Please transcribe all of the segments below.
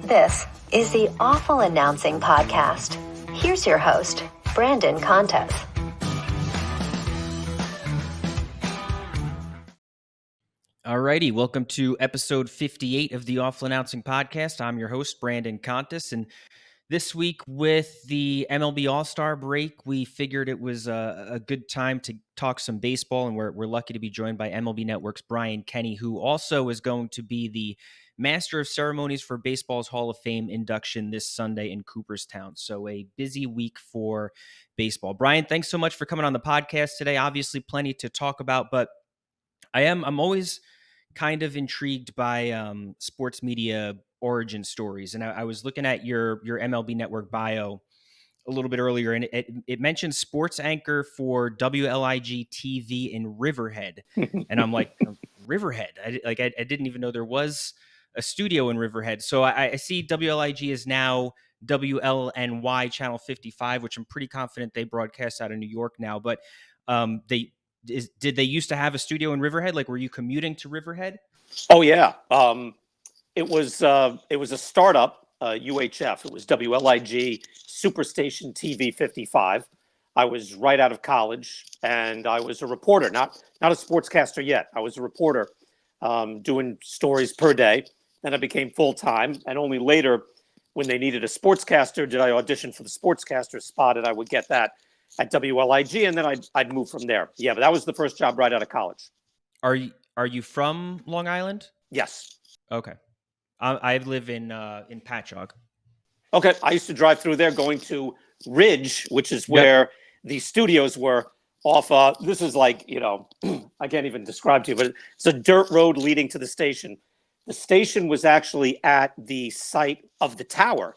This is the Awful Announcing Podcast. Here's your host, Brandon Contes. Alrighty, welcome to episode 58 of the Awful Announcing Podcast. I'm your host, Brandon Contes, and this week with the MLB All-Star break, we figured it was a good time to talk some baseball, and we're lucky to be joined by MLB Network's Brian Kenny, who also is going to be the Master of Ceremonies for Baseball's Hall of Fame induction this Sunday in Cooperstown. So a busy week for baseball. Brian, thanks so much for coming on the podcast today. Obviously, plenty to talk about, but I'm always kind of intrigued by sports media origin stories. And I was looking at your MLB Network bio a little bit earlier, and it mentioned sports anchor for WLIG TV in Riverhead. And I'm like, Riverhead? I didn't even know there was a studio in Riverhead. So I see WLIG is now WLNY Channel 55, which I'm pretty confident they broadcast out of New York now. But did they used to have a studio in Riverhead? Like, were you commuting to Riverhead? Oh yeah, it was a startup, UHF. It was WLIG Superstation TV 55. I was right out of college, and I was a reporter, not a sportscaster yet. I was a reporter, doing stories per day. Then I became full time, and only later, when they needed a sportscaster, did I audition for the sportscaster spot, and I would get that at WLIG, and then I'd move from there. Yeah, but that was the first job right out of college. Are you from Long Island? Yes. Okay. I live in Patchogue. Okay, I used to drive through there going to Ridge, which is where the studios were off. This is like, I can't even describe to you, but it's a dirt road leading to the station. The station was actually at the site of the tower.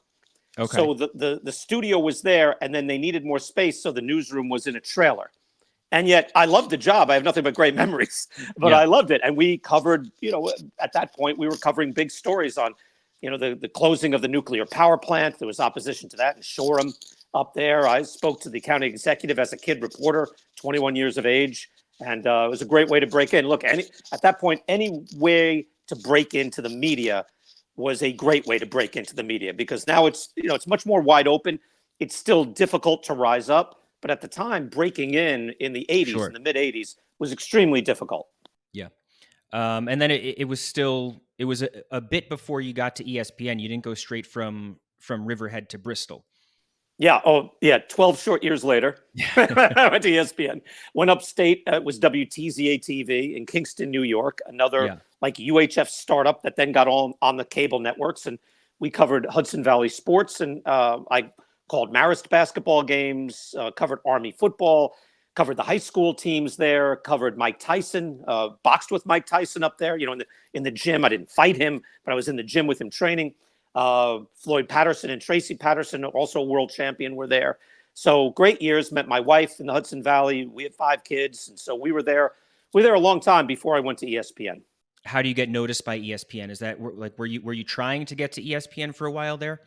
Okay. So the studio was there, and then they needed more space, so the newsroom was in a trailer. And yet I loved the job. I have nothing but great memories, but I loved it. And we covered, at that point, we were covering big stories on, the closing of the nuclear power plant. There was opposition to that in Shoreham up there. I spoke to the county executive as a kid reporter, 21 years of age. And it was a great way to break in. Look, at that point, any way to break into the media was a great way to break into the media, because now it's much more wide open. It's still difficult to rise up. But at the time, breaking in the 80s, in the mid-80s, was extremely difficult. Yeah. And then it was a bit before you got to ESPN. You didn't go straight from Riverhead to Bristol. Yeah. Oh, yeah. 12 short years later, I went to ESPN. Went upstate. It was WTZA TV in Kingston, New York, another like UHF startup that then got on the cable networks. And we covered Hudson Valley sports. And I called Marist basketball games, covered Army football, covered the high school teams there, covered Mike Tyson, boxed with Mike Tyson up there, in the gym. I didn't fight him, but I was in the gym with him training. Floyd Patterson and Tracy Patterson, also a world champion, were there. So great years. Met my wife in the Hudson Valley. We had 5 kids. And so we were there a long time before I went to ESPN. How do you get noticed by ESPN? Is that were you trying to get to ESPN for a while there?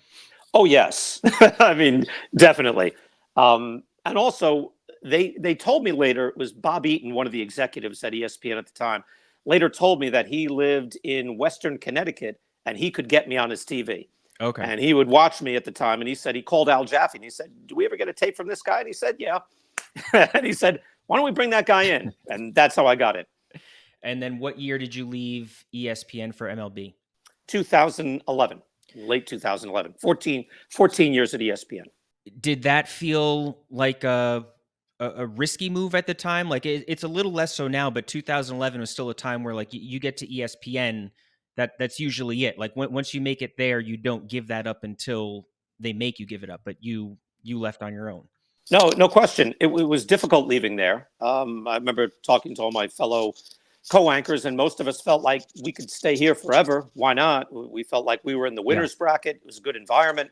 Oh, yes. I mean, definitely. And also, they told me later, it was Bob Eaton, one of the executives at ESPN at the time, later told me that he lived in Western Connecticut and he could get me on his TV. Okay. And he would watch me at the time. And he said, he called Al Jaffe and he said, "Do we ever get a tape from this guy?" And he said, "Yeah." And he said, "Why don't we bring that guy in?" And that's how I got it. And then what year did you leave ESPN for MLB? 2011. Late 2011, 14 years at ESPN. Did that feel like a risky move at the time? Like it's a little less so now, but 2011 was still a time where like you get to ESPN, that's usually it. Like once you make it there, you don't give that up until they make you give it up, but you left on your own. No question. It was difficult leaving there. I remember talking to all my fellow co-anchors, and most of us felt like we could stay here forever. Why not? We felt like we were in the winner's bracket. It was a good environment.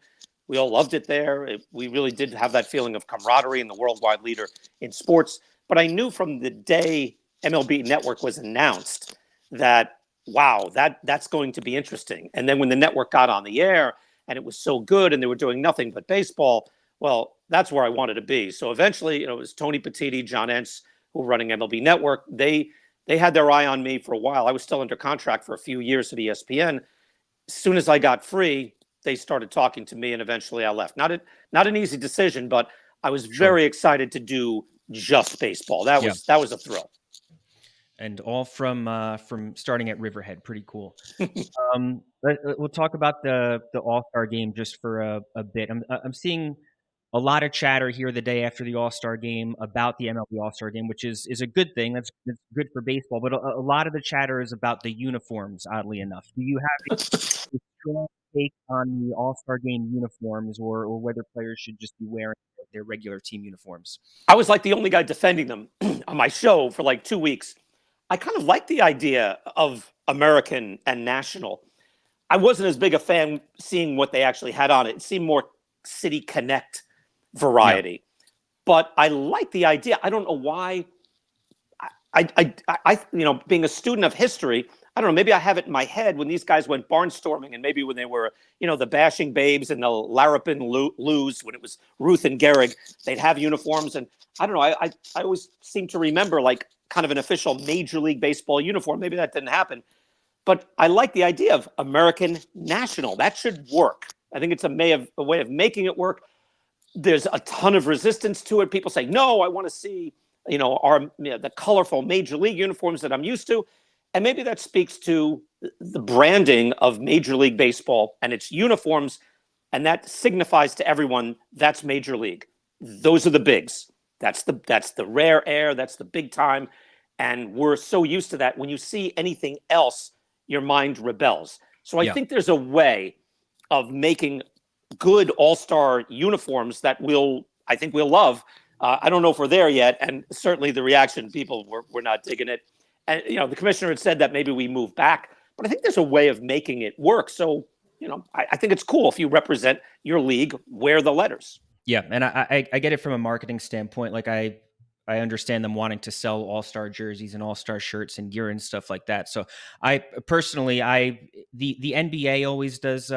We all loved it there. We really did have that feeling of camaraderie and the worldwide leader in sports. But I knew from the day MLB Network was announced that, wow, that's going to be interesting. And then when the network got on the air and it was so good and they were doing nothing but baseball, well, that's where I wanted to be. So eventually, it was Tony Petitti, John Entz, who were running MLB Network. They had their eye on me for a while. I was still under contract for a few years at ESPN. As soon as I got free, they started talking to me, and eventually I left. Not an easy decision, but I was very excited to do just baseball. That was a thrill. And all from starting at Riverhead. Pretty cool. We'll talk about the All-Star Game just for a bit. I'm seeing a lot of chatter here the day after the All-Star Game about the MLB All-Star Game, which is a good thing. That's good for baseball. But a lot of the chatter is about the uniforms, oddly enough. Do you have a strong take on the All-Star Game uniforms, or whether players should just be wearing their regular team uniforms? I was like the only guy defending them on my show for like 2 weeks. I kind of like the idea of American and national. I wasn't as big a fan seeing what they actually had on it. It seemed more City Connect variety, but I like the idea. I don't know why. I being a student of history, I don't know. Maybe I have it in my head when these guys went barnstorming, and maybe when they were, the Bashing Babes and the Larrapin Loos, when it was Ruth and Gehrig, they'd have uniforms, and I don't know. I always seem to remember like kind of an official Major League Baseball uniform. Maybe that didn't happen, but I like the idea of American national. That should work. I think it's a way of making it work. There's a ton of resistance to it. People say, no, I want to see, the colorful Major League uniforms that I'm used to. And maybe that speaks to the branding of Major League Baseball and its uniforms. And that signifies to everyone that's Major League. Those are the bigs. That's the rare air. That's the big time. And we're so used to that. When you see anything else, your mind rebels. So I think there's a way of making good all-star uniforms that I think we'll love. I don't know if we're there yet. And certainly the reaction, people were not digging it. And, the commissioner had said that maybe we move back, but I think there's a way of making it work. So, I think it's cool if you represent your league, wear the letters. Yeah. And I get it from a marketing standpoint. Like I understand them wanting to sell all-star jerseys and all-star shirts and gear and stuff like that. So I personally, the NBA always does,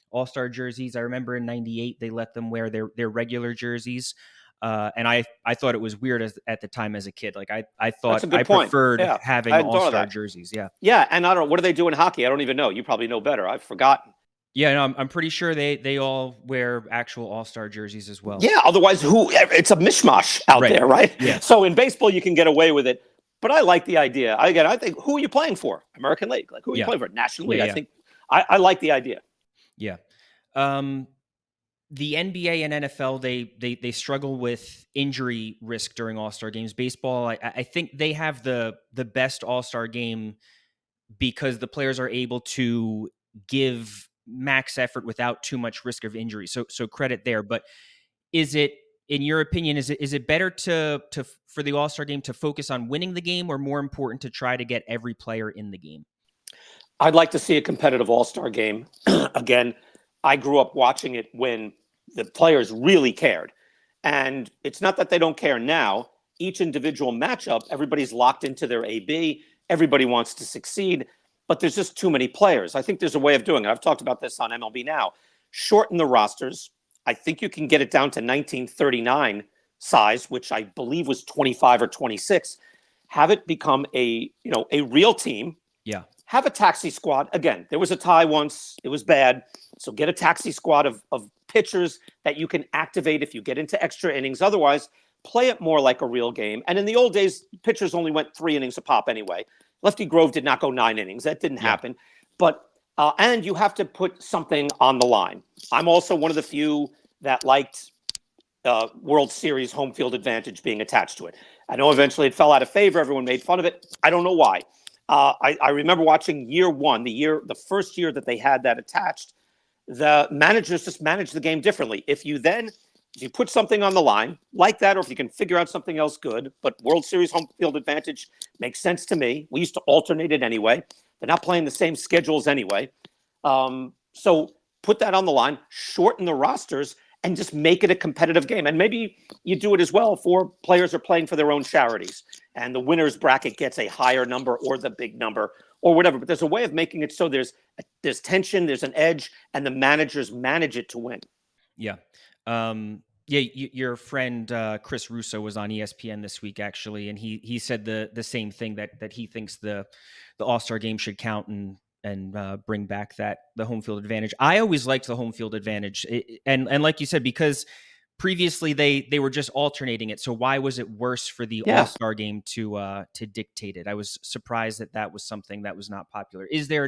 all-star jerseys. I remember in '98 they let them wear their regular jerseys, and I thought it was weird at the time as a kid. Like I thought I preferred having all-star jerseys. Yeah, and I don't know, what do they do in hockey? I don't even know. You probably know better. I've forgotten. Yeah, no, I'm pretty sure they all wear actual all-star jerseys as well. Yeah, otherwise it's a mishmash out there, right? Yeah. So in baseball you can get away with it, but I like the idea. I think, who are you playing for? American League. Like, who are you playing for? National League. I think I like the idea. Yeah. The NBA and NFL, they struggle with injury risk during All-Star games. Baseball, I think they have the best All-Star game because the players are able to give max effort without too much risk of injury. So credit there. But is it, in your opinion, is it better for the All-Star game to focus on winning the game, or more important to try to get every player in the game? I'd like to see a competitive All-Star game. Again, I grew up watching it when the players really cared. And it's not that they don't care now. Each individual matchup, everybody's locked into their AB. Everybody wants to succeed, but there's just too many players. I think there's a way of doing it. I've talked about this on MLB Now. Shorten the rosters. I think you can get it down to 1939 size, which I believe was 25 or 26. Have it become a real team. Yeah. Have a taxi squad. Again, there was a tie once. It was bad. So get a taxi squad of pitchers that you can activate if you get into extra innings. Otherwise, play it more like a real game. And in the old days, pitchers only went 3 innings a pop anyway. Lefty Grove did not go 9 innings. That didn't happen. But and you have to put something on the line. I'm also one of the few that liked World Series home field advantage being attached to it. I know eventually it fell out of favor. Everyone made fun of it. I don't know why. I remember watching year one, the first year that they had that attached. The managers just managed the game differently. If you put something on the line like that, or if you can figure out something else good, but World Series home field advantage makes sense to me. We used to alternate it anyway. They're not playing the same schedules anyway. So put that on the line, shorten the rosters, and just make it a competitive game. And maybe you do it as well for players who are playing for their own charities, and the winner's bracket gets a higher number or the big number or whatever. But there's a way of making it so there's tension, there's an edge, and the managers manage it to win. Yeah. Your friend Chris Russo was on ESPN this week, actually, and he said the same thing, that he thinks the All-Star game should count in bring back the home field advantage. I always liked the home field advantage, and like you said, because previously they were just alternating it. So why was it worse for the All-Star game to dictate it? I was surprised that was something that was not popular. Is there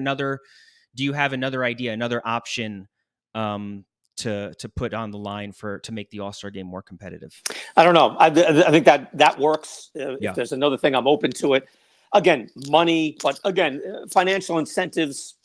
do you have another idea, another option to put on the line to make the All-Star game more competitive? I don't know. I think that works. If there's another thing, I'm open to it. Again, money, but again, financial incentives.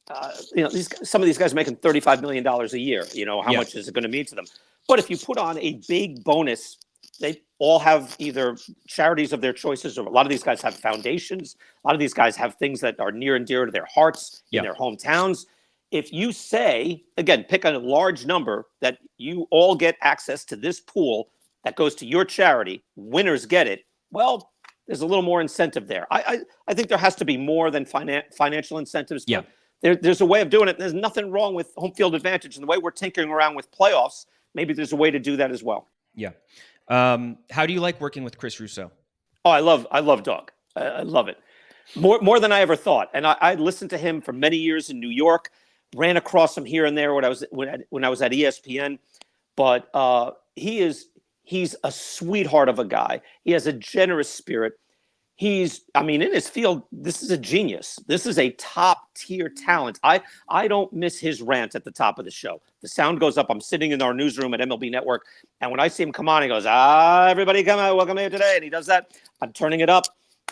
Some of these guys are making $35 million a year. How much is it going to mean to them? But if you put on a big bonus, they all have either charities of their choices, or a lot of these guys have foundations. A lot of these guys have things that are near and dear to their hearts in their hometowns. If you say, again, pick a large number that you all get access to this pool that goes to your charity, winners get it, well, there's a little more incentive there. I think there has to be more than financial incentives. Yeah. There's a way of doing it. There's nothing wrong with home field advantage. And the way we're tinkering aroround with playoffs, maybe there's a way to do that as well. Yeah. How do you like working with Chris Russo? Oh, I love Doug. I love it. More than I ever thought. And I listened to him for many years in New York, ran across him here and there when I was at ESPN. But he's a sweetheart of a guy. He has a generous spirit. In his field, this is a genius. This is a top tier talent. I don't miss his rant at the top of the show. The sound goes up. I'm sitting in our newsroom at MLB Network. And when I see him come on, he goes, everybody come out, welcome here today. And he does that. I'm turning it up.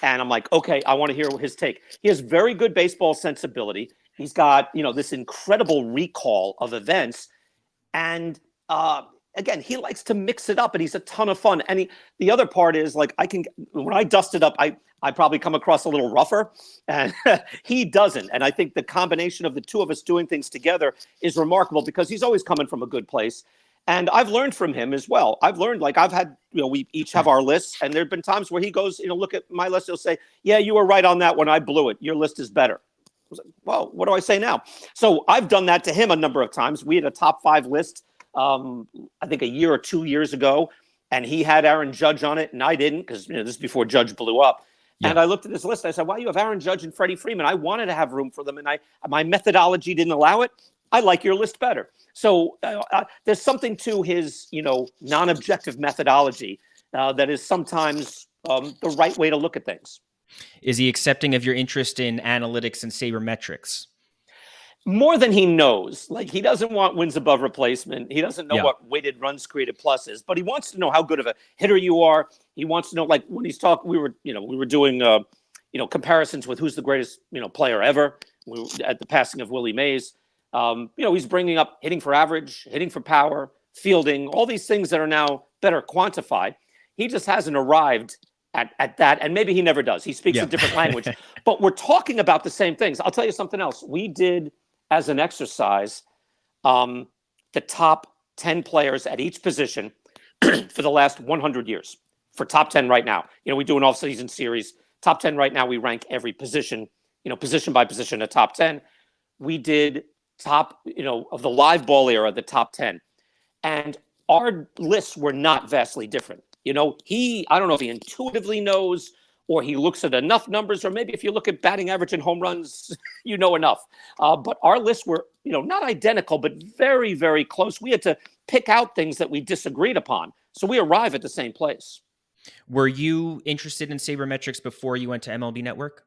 And I'm like, okay, I want to hear his take. He has very good baseball sensibility. He's got, this incredible recall of events. And, again, he likes to mix it up, and he's a ton of fun. And the other part is, like, when I dust it up, I probably come across a little rougher, and he doesn't. And I think the combination of the two of us doing things together is remarkable, because he's always coming from a good place. And I've learned from him as well. I've learned, I've had, we each have our lists, and there've been times where he goes, look at my list. He'll say, yeah, you were right on that one. I blew it. Your list is better. I was like, well, what do I say now? So I've done that to him a number of times. We had a top 5 list, I think a year or 2 years ago, and he had Aaron Judge on it, and I didn't, because this is before Judge blew up. Yeah. And I looked at this list, and I said, "Wow, you have Aaron Judge and Freddie Freeman." I wanted to have room for them, and my methodology didn't allow it. I like your list better. So there's something to his, non-objective methodology that is sometimes the right way to look at things. Is he accepting of your interest in analytics and sabermetrics? More than he knows. He doesn't want wins above replacement. He doesn't know what weighted runs created plus is, but he wants to know how good of a hitter you are. He wants to know, when he's talking, we were doing, comparisons with who's the greatest, player ever at the passing of Willie Mays. He's bringing up hitting for average, hitting for power, fielding, all these things that are now better quantified. He just hasn't arrived at that, and maybe he never does. He speaks a different language, but we're talking about the same things. I'll tell you something else. We did, as an exercise, the top 10 players at each position for the last 100 years. For top 10 right now, we do an off-season series. Top 10 right now, we rank every position, position by position, a top 10. We did top, of the live ball era, the top 10. And our lists were not vastly different. I don't know if he intuitively knows, or he looks at enough numbers, or maybe if you look at batting average and home runs, enough. But our lists were, not identical, but very, very close. We had to pick out things that we disagreed upon. So we arrive at the same place. Were you interested in sabermetrics before you went to MLB Network?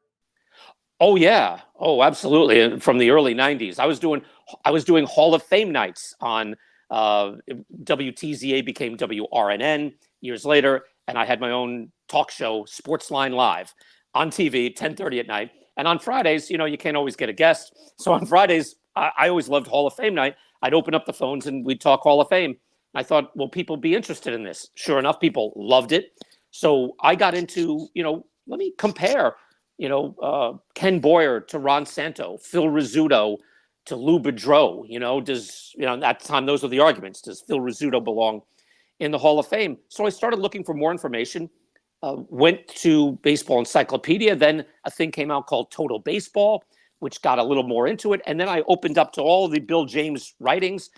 Oh, yeah. Oh, absolutely. And from the early 90s, I was doing Hall of Fame nights on WTZA became WRNN years later. And I had my own talk show, Sportsline Live, on TV, 10:30 at night. And on Fridays, you can't always get a guest. So on Fridays, I always loved Hall of Fame night. I'd open up the phones and we'd talk Hall of Fame. I thought, will people be interested in this? Sure enough, people loved it. So I got into, let me compare, Ken Boyer to Ron Santo, Phil Rizzuto to Lou Boudreau. At that time, those were the arguments. Does Phil Rizzuto belong in the Hall of Fame? So I started looking for more information, went to Baseball Encyclopedia. Then a thing came out called Total Baseball, which got a little more into it. And then I opened up to all the Bill James writings.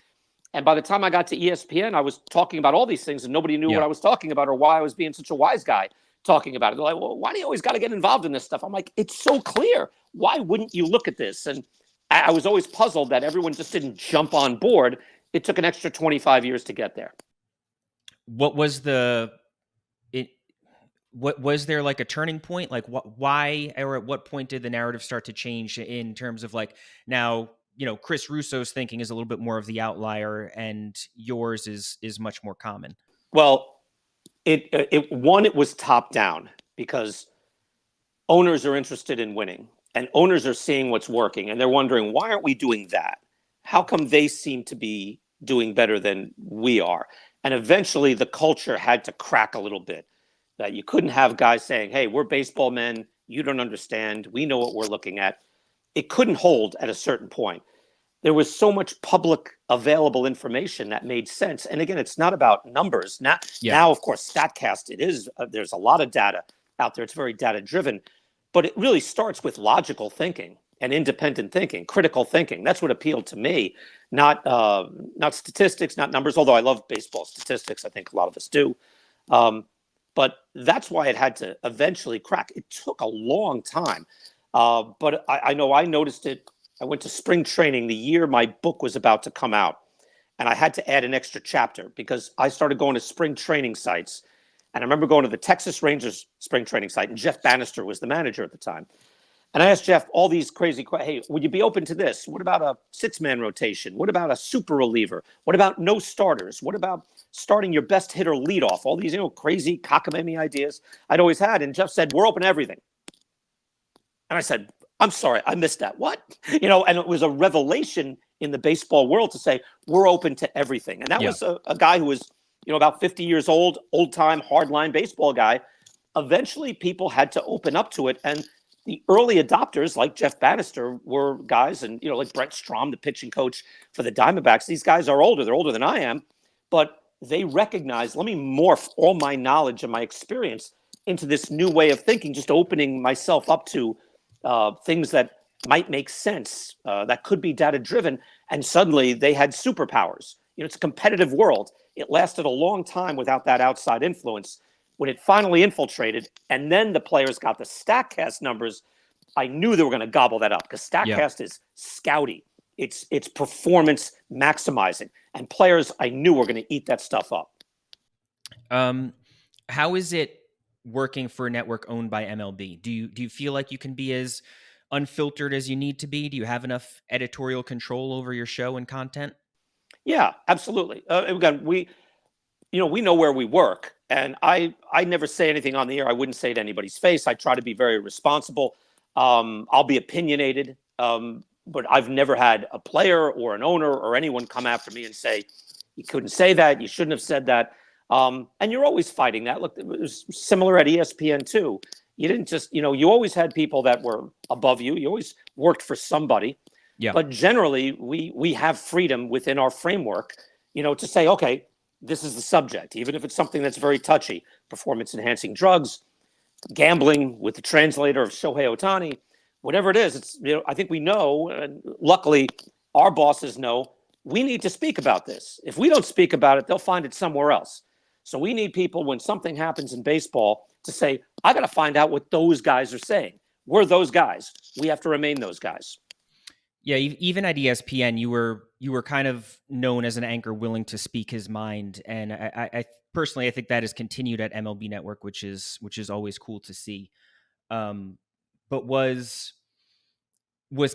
And by the time I got to ESPN, I was talking about all these things and nobody knew what I was talking about or why I was being such a wise guy talking about it. They're like, well, why do you always got to get involved in this stuff? I'm like, it's so clear. Why wouldn't you look at this? And I was always puzzled that everyone just didn't jump on board. It took an extra 25 years to get there. What was what was there like a turning point? Like why, or at what point did the narrative start to change in terms of like, now, Chris Russo's thinking is a little bit more of the outlier and yours is much more common? Well, it was top down because owners are interested in winning and owners are seeing what's working and they're wondering, why aren't we doing that? How come they seem to be doing better than we are? And eventually the culture had to crack a little bit, that you couldn't have guys saying, hey, we're baseball men. You don't understand. We know what we're looking at. It couldn't hold at a certain point. There was so much public available information that made sense. And again, it's not about numbers. Now, of course, StatCast, it is. There's a lot of data out there. It's very data driven, but it really starts with logical thinking and independent thinking, critical thinking. That's what appealed to me, not statistics, not numbers, although I love baseball statistics. I think a lot of us do. But that's why it had to eventually crack. It took a long time. But I know I noticed it. I went to spring training the year my book was about to come out. And I had to add an extra chapter because I started going to spring training sites. And I remember going to the Texas Rangers spring training site, and Jeff Bannister was the manager at the time. And I asked Jeff all these crazy questions. Hey, would you be open to this? What about a 6-man rotation? What about a super reliever? What about no starters? What about starting your best hitter leadoff? All these, crazy cockamamie ideas I'd always had. And Jeff said, we're open to everything. And I said, I'm sorry, I missed that. What? And it was a revelation in the baseball world to say, we're open to everything. And that was a guy who was, about 50 years old, old-time, hardline baseball guy. Eventually, people had to open up to it. And the early adopters, like Jeff Bannister, were guys, and like Brent Strom, the pitching coach for the Diamondbacks. These guys are older; they're older than I am, but they recognize, let me morph all my knowledge and my experience into this new way of thinking, just opening myself up to things that might make sense, that could be data driven. And suddenly, they had superpowers. It's a competitive world. It lasted a long time without that outside influence. When it finally infiltrated, and then the players got the StatCast numbers, I knew they were going to gobble that up because StatCast is scouty. It's performance maximizing, and players I knew were going to eat that stuff up. How is it working for a network owned by MLB? Do you feel like you can be as unfiltered as you need to be? Do you have enough editorial control over your show and content? Yeah, absolutely. Again, we know where we work. And I never say anything on the air I wouldn't say to anybody's face. I try to be very responsible. I'll be opinionated, but I've never had a player or an owner or anyone come after me and say, you couldn't say that, you shouldn't have said that. And you're always fighting that. Look, it was similar at ESPN too. You didn't just, you always had people that were above you. You always worked for somebody. Yeah. But generally, we have freedom within our framework, to say, okay, this is the subject, even if it's something that's very touchy, performance-enhancing drugs, gambling with the translator of Shohei Ohtani, whatever it is. It's I think we know, and luckily our bosses know, we need to speak about this. If we don't speak about it, they'll find it somewhere else. So we need people, when something happens in baseball, to say, I got to find out what those guys are saying. We're those guys. We have to remain those guys. Yeah, even at ESPN, you were kind of known as an anchor willing to speak his mind, and I personally, I think that has continued at MLB Network, which is always cool to see. But was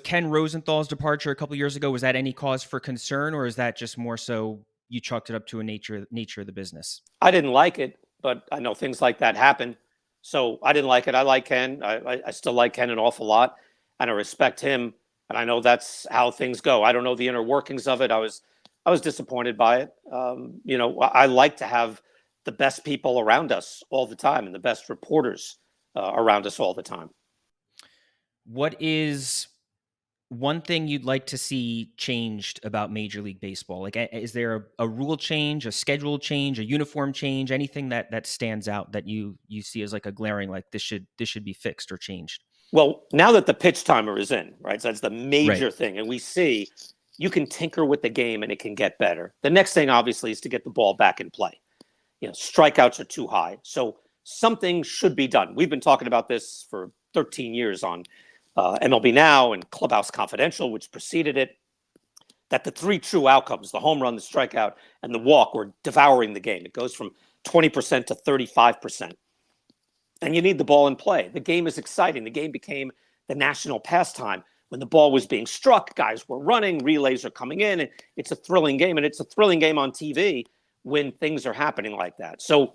Ken Rosenthal's departure a couple years ago, was that any cause for concern, or is that just more so you chalked it up to a nature of the business? I didn't like it, but I know things like that happen, so I didn't like it. I like Ken. I still like Ken an awful lot, and I respect him. And I know that's how things go. I don't know the inner workings of it. I was disappointed by it. I like to have the best people around us all the time and the best reporters around us all the time. What is one thing you'd like to see changed about Major League Baseball? Like, is there a rule change, a schedule change, a uniform change, anything that stands out that you see as like a glaring, like this should be fixed or changed? Well, now that the pitch timer is in, right? So that's the major thing. And we see you can tinker with the game and it can get better. The next thing, obviously, is to get the ball back in play. Strikeouts are too high. So something should be done. We've been talking about this for 13 years on MLB Now and Clubhouse Confidential, which preceded it, that the three true outcomes, the home run, the strikeout, and the walk, were devouring the game. It goes from 20% to 35%. And you need the ball in play. The game is exciting. The game became the national pastime. When the ball was being struck, guys were running, relays are coming in, and it's a thrilling game. And it's a thrilling game on TV when things are happening like that. So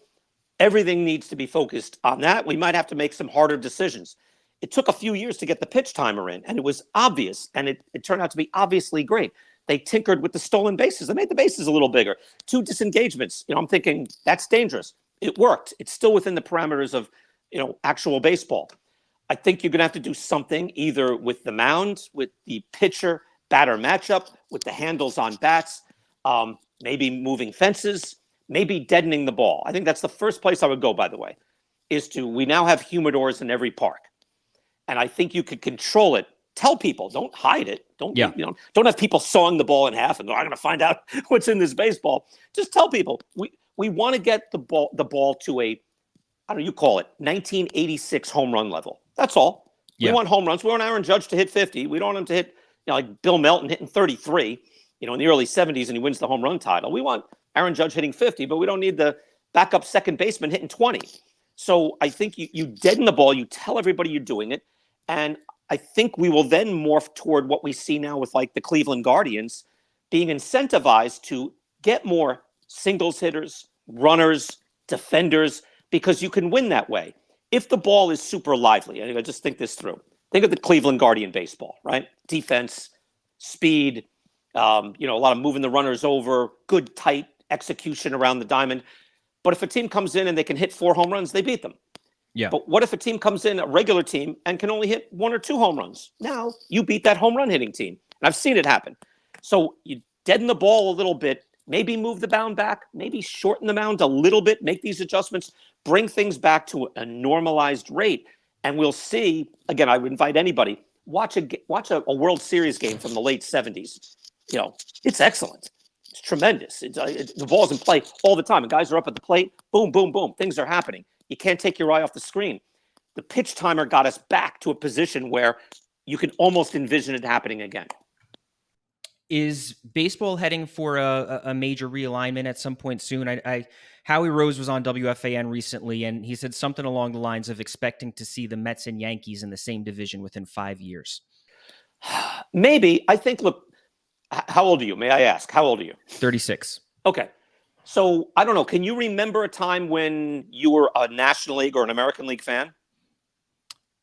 everything needs to be focused on that. We might have to make some harder decisions. It took a few years to get the pitch timer in, and it was obvious, and it turned out to be obviously great. They tinkered with the stolen bases. They made the bases a little bigger. 2 disengagements. I'm thinking that's dangerous. It worked. It's still within the parameters of, actual baseball. I think you're going to have to do something either with the mound, with the pitcher batter matchup, with the handles on bats, maybe moving fences, maybe deadening the ball. I think that's the first place I would go, by the way, we now have humidors in every park. And I think you could control it. Tell people, don't hide it. Don't have people sawing the ball in half and go, I'm going to find out what's in this baseball. Just tell people we want to get the ball to a, I don't know, you call it 1986 home run level. That's all. We want home runs. We want Aaron Judge to hit 50. We don't want him to hit, like Bill Melton hitting 33, in the early 70s, and he wins the home run title. We want Aaron Judge hitting 50, but we don't need the backup second baseman hitting 20. So I think you deaden the ball. You tell everybody you're doing it. And I think we will then morph toward what we see now with like the Cleveland Guardians being incentivized to get more singles hitters, runners, defenders, because you can win that way. If the ball is super lively, and I just think this through. Think of the Cleveland Guardian baseball, right? Defense, speed, a lot of moving the runners over, good tight execution around the diamond. But if a team comes in and they can hit 4 home runs, they beat them. Yeah. But what if a team comes in, a regular team, and can only hit 1 or 2 home runs? Now you beat that home run hitting team. And I've seen it happen. So you deaden the ball a little bit, maybe move the mound back, maybe shorten the mound a little bit, make these adjustments, bring things back to a normalized rate. And we'll see, again, I would invite anybody, watch a World Series game from the late 70s. It's excellent. It's tremendous. The ball's in play all the time. And guys are up at the plate. Boom, boom, boom. Things are happening. You can't take your eye off the screen. The pitch timer got us back to a position where you can almost envision it happening again. Is baseball heading for a major realignment at some point soon? Howie Rose was on WFAN recently, and he said something along the lines of expecting to see the Mets and Yankees in the same division within 5 years. Maybe. I think, look, how old are you? May I ask? How old are you? 36. Okay. So I don't know. Can you remember a time when you were a National League or an American League fan?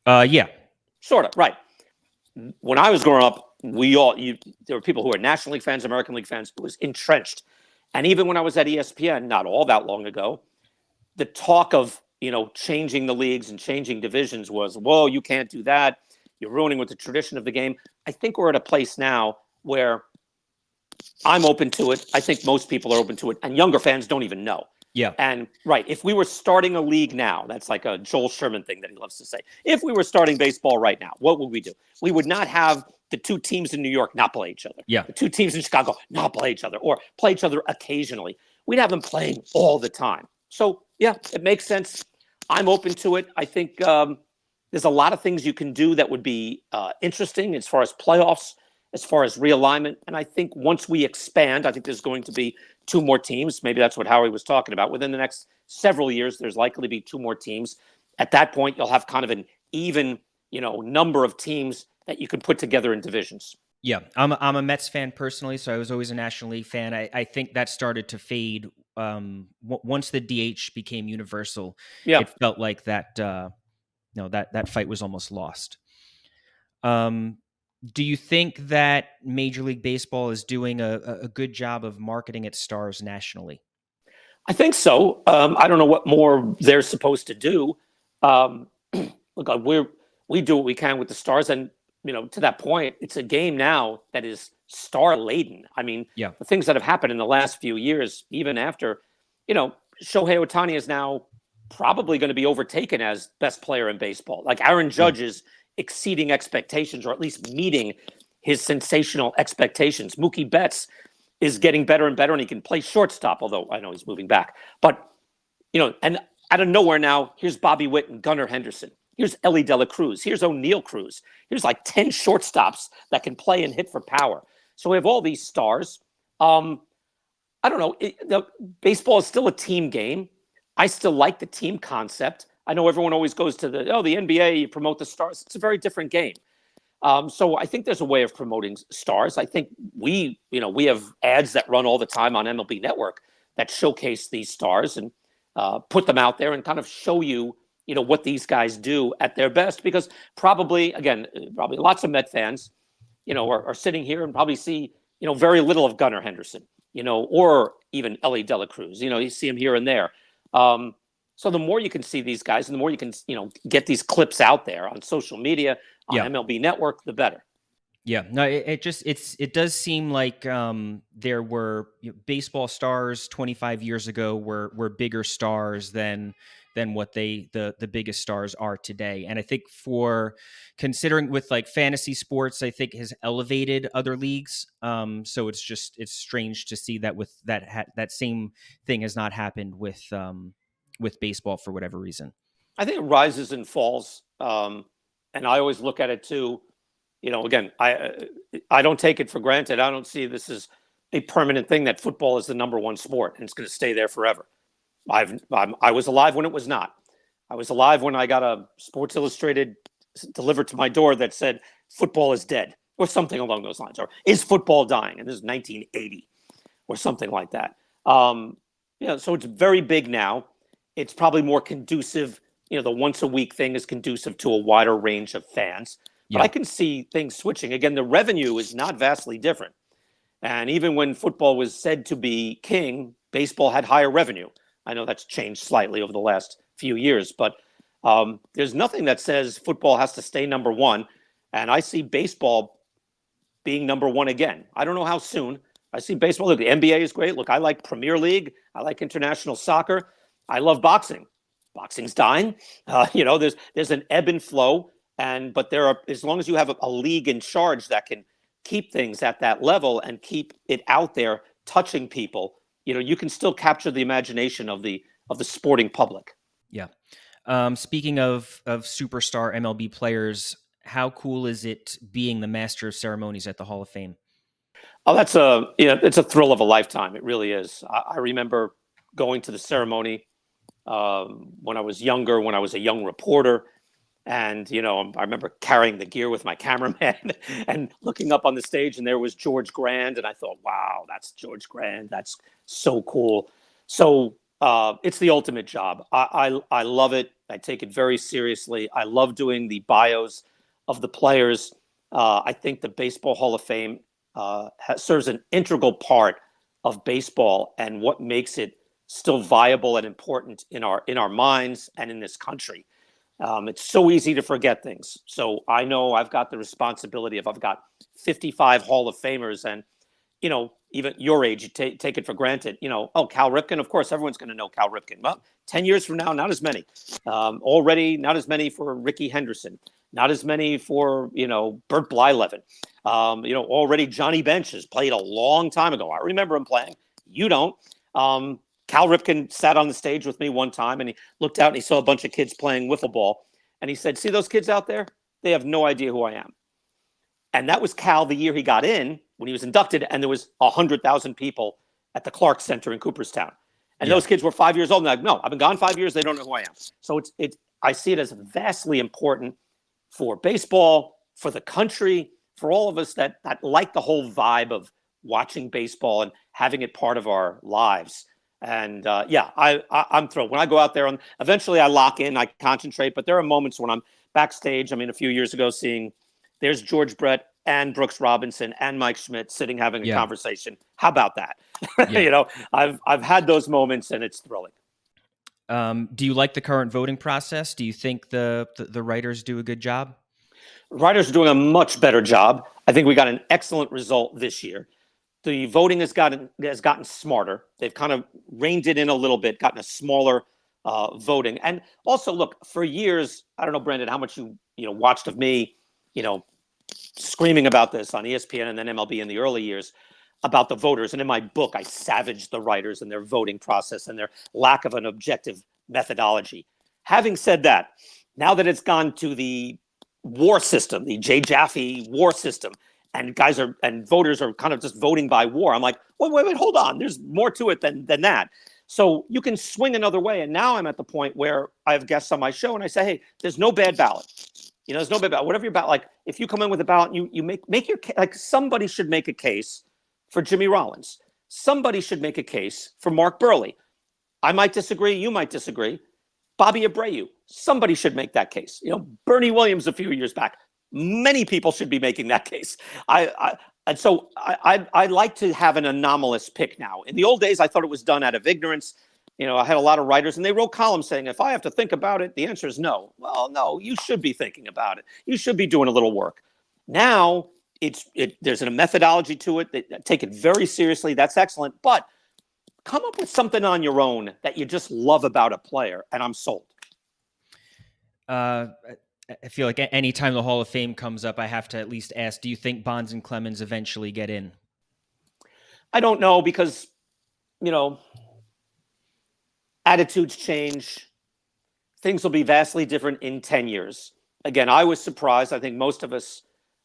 Yeah. Sort of. Right. When I was growing up, there were people who were National League fans, American League fans. It was entrenched. And even when I was at ESPN, not all that long ago, the talk of, changing the leagues and changing divisions was, whoa, you can't do that. You're ruining with the tradition of the game. I think we're at a place now where I'm open to it. I think most people are open to it. And younger fans don't even know. Yeah. And right, if we were starting a league now, that's like a Joel Sherman thing that he loves to say. If we were starting baseball right now, what would we do? We would not have the 2 teams in New York not play each other. Yeah. The 2 teams in Chicago not play each other or play each other occasionally. We'd have them playing all the time. So, yeah, it makes sense. I'm open to it. I think there's a lot of things you can do that would be interesting as far as playoffs, as far as realignment. And I think once we expand, I think there's going to be 2 more teams. Maybe that's what Howie was talking about. Within the next several years, there's likely to be 2 more teams. At that point, you'll have kind of an even, number of teams that you can put together in divisions. Yeah, I'm a Mets fan personally, so I was always a National League fan. I think that started to fade once the DH became universal. Yeah. It felt like that that fight was almost lost. Do you think that Major League Baseball is doing a good job of marketing its stars nationally? I think so. I don't know what more they're supposed to do. Look, we do what we can with the stars, and to that point, it's a game now that is star laden. I mean, the things that have happened in the last few years, even after, Shohei Ohtani is now probably going to be overtaken as best player in baseball. Like Aaron Judge is exceeding expectations, or at least meeting his sensational expectations. Mookie Betts is getting better and better, and he can play shortstop, although I know he's moving back. But, and out of nowhere now, here's Bobby Witt and Gunnar Henderson. Here's Ellie De La Cruz. Here's O'Neill Cruz. Here's like 10 shortstops that can play and hit for power. So we have all these stars. I don't know. Baseball is still a team game. I still like the team concept. I know everyone always goes to the NBA, you promote the stars. It's a very different game. So I think there's a way of promoting stars. I think we have ads that run all the time on MLB Network that showcase these stars and put them out there and kind of show you, what these guys do at their best. Because probably lots of Met fans, are sitting here and probably see, very little of Gunnar Henderson, or even Ellie De La Cruz. You see him here and there. So the more you can see these guys and the more you can, get these clips out there on social media, on MLB Network, the better. Yeah, no, it does seem like there were baseball stars 25 years ago were bigger stars than what the biggest stars are today. And I think for considering with like fantasy sports, I think has elevated other leagues. So it's strange to see that with that same thing has not happened with baseball for whatever reason. I think it rises and falls. And I always look at it too. Again, I don't take it for granted. I don't see this as a permanent thing that football is the number one sport and it's going to stay there forever. I was alive when it was not. I was alive when I got a Sports Illustrated delivered to my door that said football is dead or something along those lines, or is football dying? And this is 1980 or something like that. So it's very big now. It's probably more conducive. The once a week thing is conducive to a wider range of fans. But I can see things switching. Again, the revenue is not vastly different. And even when football was said to be king, baseball had higher revenue. I know that's changed slightly over the last few years, but there's nothing that says football has to stay number one. And I see baseball being number one again. I don't know how soon. I see baseball. Look, the NBA is great. Look, I like Premier League. I like international soccer. I love boxing. Boxing's dying. There's an ebb and flow. But there are, as long as you have a league in charge that can keep things at that level and keep it out there touching people, you can still capture the imagination of the sporting public. Yeah. Speaking of superstar MLB players, how cool is it being the master of ceremonies at the Hall of Fame? Oh, it's a thrill of a lifetime. It really is. I remember going to the ceremony when I was younger, when I was a young reporter. And, I remember carrying the gear with my cameraman and looking up on the stage, and there was George Grand. And I thought, wow, that's George Grand. That's so cool. So it's the ultimate job. I love it. I take it very seriously. I love doing the bios of the players. I think the Baseball Hall of Fame serves an integral part of baseball and what makes it still viable and important in our minds and in this country. It's so easy to forget things. So I know I've got the responsibility I've got 55 Hall of Famers, and, even your age, you take it for granted. Cal Ripken, of course, everyone's going to know Cal Ripken. Well, 10 years from now, not as many. Already not as many for Ricky Henderson, not as many for, Bert Blyleven. Already Johnny Bench has played a long time ago. I remember him playing. You don't. Cal Ripken sat on the stage with me one time, and he looked out and he saw a bunch of kids playing wiffle ball. And he said, "See those kids out there? They have no idea who I am." And that was Cal the year he got in, when he was inducted, and there was 100,000 people at the Clark Center in Cooperstown. And those kids were 5 years old. And they're like, "No, I've been gone 5 years. They don't know who I am." So I see it as vastly important for baseball, for the country, for all of us that like the whole vibe of watching baseball and having it part of our lives. And I'm thrilled. When I go out there, and eventually I lock in, I concentrate. But there are moments when I'm backstage. I mean, a few years ago, there's George Brett and Brooks Robinson and Mike Schmidt sitting having a conversation. How about that? Yeah. I've had those moments, and it's thrilling. Do you like the current voting process? Do you think the writers do a good job? Writers are doing a much better job. I think we got an excellent result this year. The voting has gotten smarter. They've kind of reined it in a little bit, gotten a smaller voting. And also, look, for years, I don't know, Brandon, how much you watched of me, screaming about this on ESPN and then MLB in the early years about the voters. And in my book, I savaged the writers and their voting process and their lack of an objective methodology. Having said that, now that it's gone to the war system, the Jay Jaffe war system, and voters are kind of just voting by war, I'm like, wait, hold on. There's more to it than that. So you can swing another way. And now I'm at the point where I have guests on my show and I say, hey, there's no bad ballot. There's no bad ballot. Whatever your ballot, like if you come in with a ballot, you make your case, like somebody should make a case for Jimmy Rollins. Somebody should make a case for Mark Burley. I might disagree. You might disagree. Bobby Abreu. Somebody should make that case. Bernie Williams a few years back. Many people should be making that case. And so I like to have an anomalous pick now. In the old days, I thought it was done out of ignorance. I had a lot of writers and they wrote columns saying, if I have to think about it, the answer is no. Well, no, you should be thinking about it. You should be doing a little work. Now there's a methodology to it. They take it very seriously. That's excellent. But come up with something on your own that you just love about a player, and I'm sold. I feel like anytime the Hall of Fame comes up, I have to at least ask, do you think Bonds and Clemens eventually get in? I don't know because, attitudes change. Things will be vastly different in 10 years. Again, I was surprised. I think most of us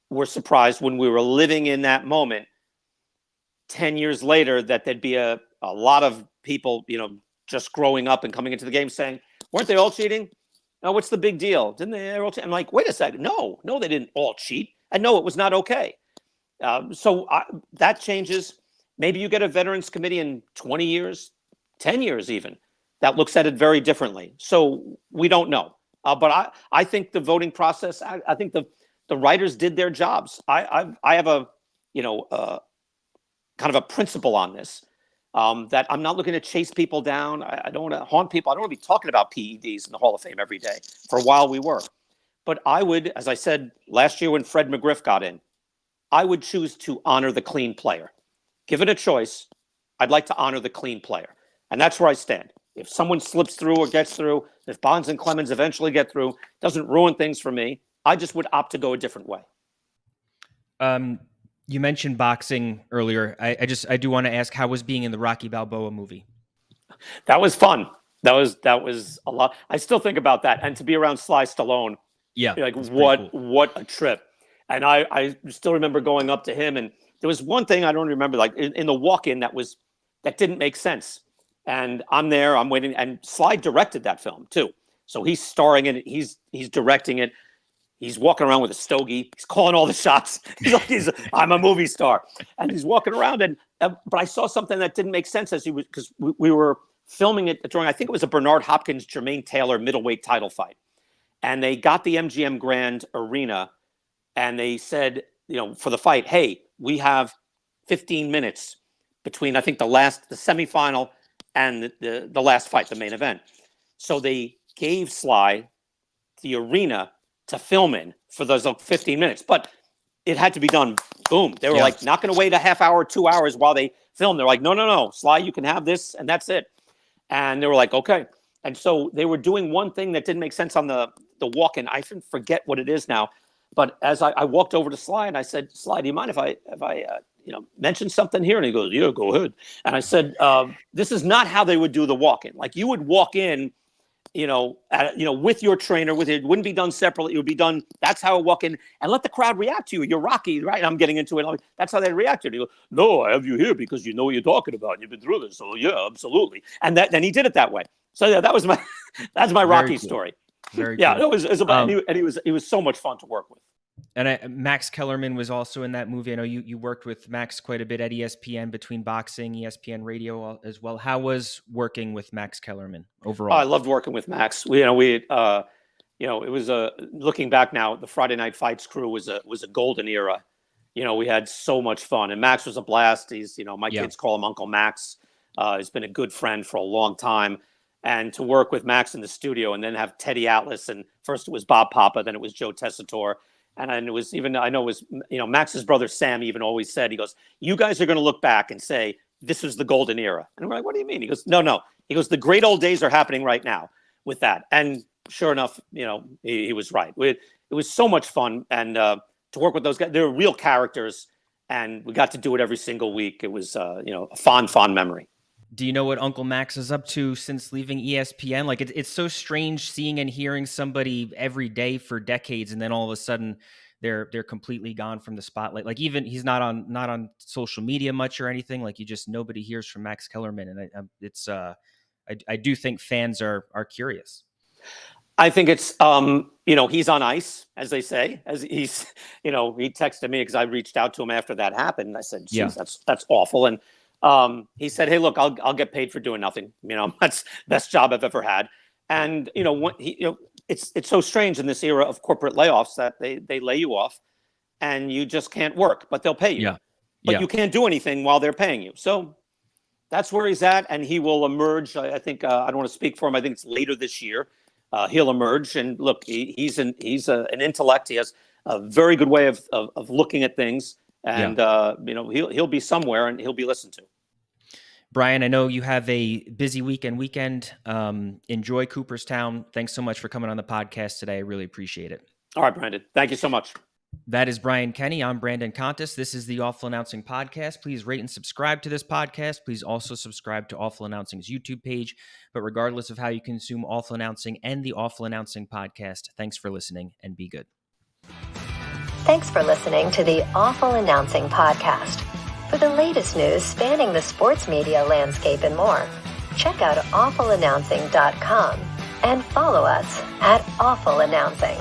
were surprised when we were living in that moment 10 years later that there'd be a lot of people, just growing up and coming into the game saying, weren't they all cheating? No, what's the big deal? Didn't they all cheat? I'm like, wait a second. No, they didn't all cheat. And no, it was not okay. So that changes. Maybe you get a veterans committee in 20 years, 10 years even, that looks at it very differently. So we don't know. But I think the voting process, I think the writers did their jobs. I have a kind of a principle on this. That I'm not looking to chase people down. I don't want to haunt people. I don't want to be talking about PEDs in the Hall of Fame every day. For a while we were. But I would, as I said last year when Fred McGriff got in, I would choose to honor the clean player. Given a choice, I'd like to honor the clean player. And that's where I stand. If someone slips through or gets through, if Bonds and Clemens eventually get through, doesn't ruin things for me, I just would opt to go a different way. You mentioned boxing earlier. I do want to ask, how was being in the Rocky Balboa movie? That was fun. That was a lot. I still think about that. And to be around Sly Stallone, like what a trip. And I still remember going up to him, and there was one thing I don't remember, like in the walk-in that didn't make sense. And I'm there, I'm waiting, and Sly directed that film too. So he's starring in it, he's directing it. He's walking around with a stogie. He's calling all the shots. He's like, I'm a movie star. And he's walking around. But I saw something that didn't make sense because we were filming it during, I think it was a Bernard Hopkins, Jermaine Taylor middleweight title fight. And they got the MGM Grand Arena and they said, for the fight, hey, we have 15 minutes between, I think, the semifinal and the last fight, the main event. So they gave Sly the arena to film in for those 15 minutes, but it had to be done. Boom. They were like, not going to wait a half hour, 2 hours while they film. They're like, no, Sly, you can have this. And that's it. And they were like, okay. And so they were doing one thing that didn't make sense on the walk-in. I forget what it is now, but as I walked over to Sly and I said, Sly, do you mind if I mention something here? And he goes, yeah, go ahead. And I said, this is not how they would do the walk-in. Like you would walk in, with your trainer, it wouldn't be done separately. It would be done. That's how I walk in and let the crowd react to you. You're Rocky, right? I'm getting into it. That's how they react to it. You go, no, I have you here because you know what you're talking about. And you've been through this. So yeah, absolutely. And then he did it that way. So yeah, that's my Rocky story. Very yeah, cool. It was about, and he was so much fun to work with. And Max Kellerman was also in that movie. I know you worked with Max quite a bit at ESPN between boxing, ESPN radio as well. How was working with Max Kellerman overall? I loved working with Max. It was looking back now, the Friday Night Fights crew was a golden era. We had so much fun, and Max was a blast. He's, my kids call him Uncle Max. He's been a good friend for a long time. And to work with Max in the studio and then have Teddy Atlas, and first it was Bob Papa, then it was Joe Tessitore. And it was even, I know it was, Max's brother Sam even always said, he goes, you guys are going to look back and say, this was the golden era. And we're like, what do you mean? He goes, no. He goes, the great old days are happening right now with that. And sure enough, he was right. It was so much fun. And to work with those guys, they were real characters. And we got to do it every single week. It was, a fond memory. Do you know what Uncle Max is up to since leaving ESPN? Like it's so strange seeing and hearing somebody every day for decades, and then all of a sudden they're completely gone from the spotlight. Like even he's not on social media much or anything. Like nobody hears from Max Kellerman, and I do think fans are curious. I think it's he's on ice, as they say. As he's he texted me because I reached out to him after that happened, and I said, "Geez, that's awful." And he said, "Hey, look, I'll get paid for doing nothing. That's the best job I've ever had." And it's so strange in this era of corporate layoffs that they lay you off, and you just can't work, but they'll pay you. Yeah. But you can't do anything while they're paying you. So that's where he's at, and he will emerge. I think I don't want to speak for him. I think it's later this year. He'll emerge, and look, he's an intellect. He has a very good way of looking at things, and he'll be somewhere, and he'll be listened to. Brian, I know you have a busy weekend. Enjoy Cooperstown. Thanks so much for coming on the podcast today. I really appreciate it. All right, Brandon. Thank you so much. That is Brian Kenny. I'm Brandon Contes. This is the Awful Announcing Podcast. Please rate and subscribe to this podcast. Please also subscribe to Awful Announcing's YouTube page. But regardless of how you consume Awful Announcing and the Awful Announcing Podcast, thanks for listening and be good. Thanks for listening to the Awful Announcing Podcast. For the latest news spanning the sports media landscape and more, check out awfulannouncing.com and follow us at Awful Announcing.